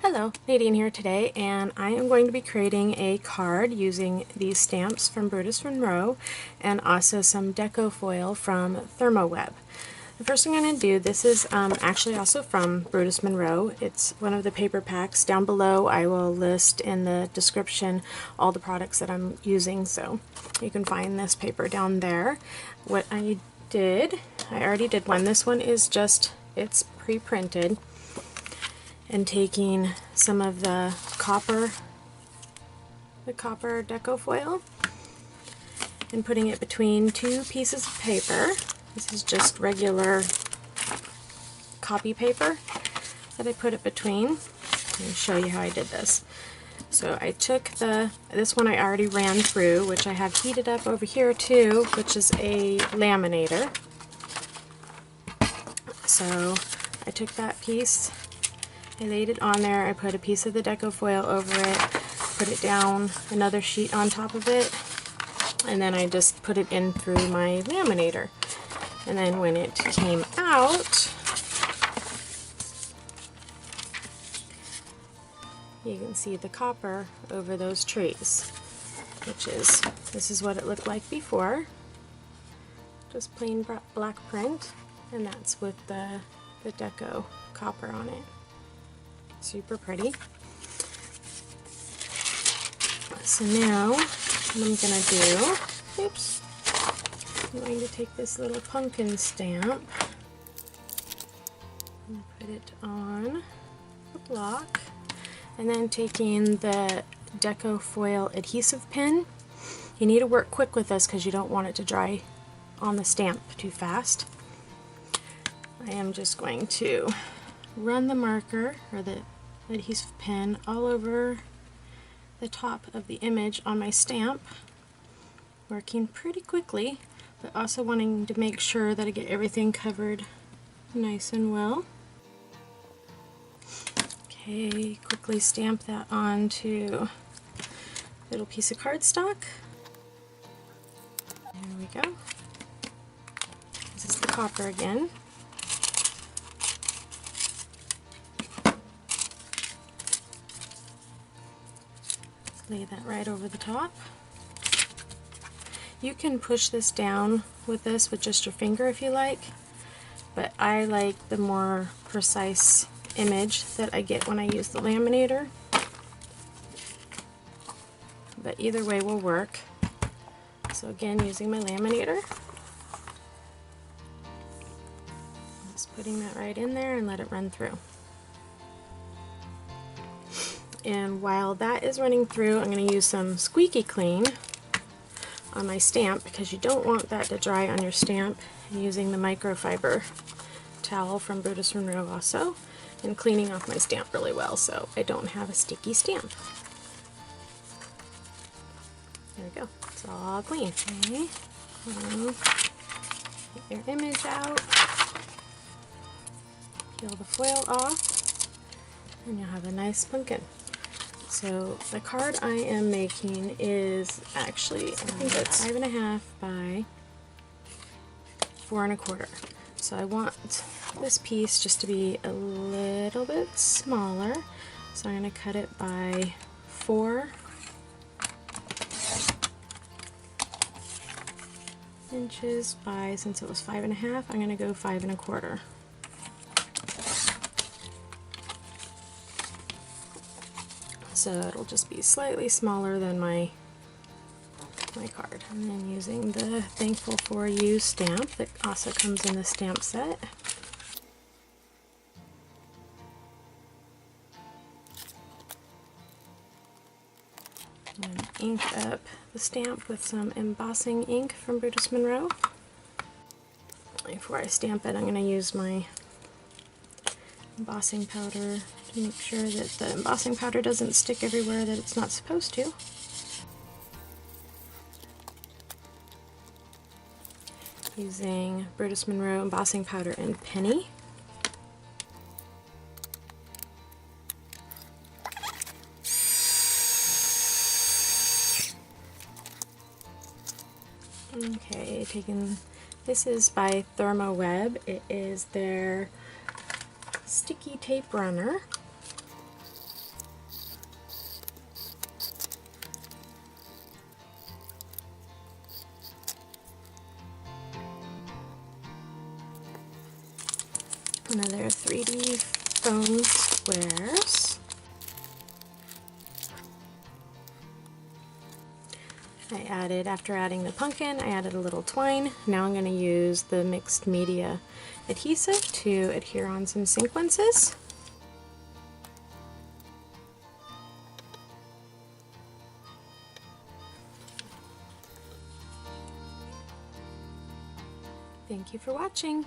Hello, Nadine here today, and I am going to be creating a card using these stamps from Brutus Monroe and also some Deco foil from Therm. The first thing I'm going to do, this is actually also from Brutus Monroe. It's one of the paper packs. Down below I will list in the description all the products that I'm using, so you can find this paper down there. What I already did one. This one is just, it's pre-printed. And taking some of the copper Deco foil and putting it between two pieces of paper. This is just regular copy paper that I put it between. Let me show you how I did this. So I took this one I already ran through, which I have heated up over here too, which is a laminator. So I took that piece, I laid it on there, I put a piece of the Deco foil over it, put it down, another sheet on top of it, and then I just put it in through my laminator. And then when it came out, you can see the copper over those trees, this is what it looked like before. Just plain black print, and that's with the Deco copper on it. Super pretty. So now what I'm going to do, I'm going to take this little pumpkin stamp and put it on the block, and then taking the Deco foil adhesive pen. You need to work quick with this because you don't want it to dry on the stamp too fast. I am just going to run the marker or the adhesive pen all over the top of the image on my stamp, working pretty quickly, but also wanting to make sure that I get everything covered nice and well. Okay, quickly stamp that onto a little piece of cardstock. There we go. This is the copper again. Lay that right over the top. You can push this down with this with just your finger if you like, but I like the more precise image that I get when I use the laminator. But either way will work. So again, using my laminator, just putting that right in there and let it run through. And while that is running through, I'm going to use some Squeaky Clean on my stamp because you don't want that to dry on your stamp. I'm using the Microfiber towel from Brutus Monroe also, and cleaning off my stamp really well so I don't have a sticky stamp. There we go. It's all clean. Okay. Get your image out. Peel the foil off, and you'll have a nice pumpkin. So the card I am making is actually, I think it's 5.5 by 4 1/4. So I want this piece just to be a little bit smaller. So I'm going to cut it by 4 inches by, since it was 5.5, I'm going to go 5 1/4. So it'll just be slightly smaller than my card. And then using the Thankful For You stamp that also comes in the stamp set. And ink up the stamp with some embossing ink from Brutus Monroe. Before I stamp it, I'm going to use my embossing powder to make sure that the embossing powder doesn't stick everywhere that it's not supposed to. Using Brutus Monroe embossing powder in Penny. Okay, this is by Therm. It is their sticky tape runner. another 3D foam squares. After adding the pumpkin, I added a little twine. Now I'm going to use the mixed media adhesive to adhere on some sequences. Thank you for watching.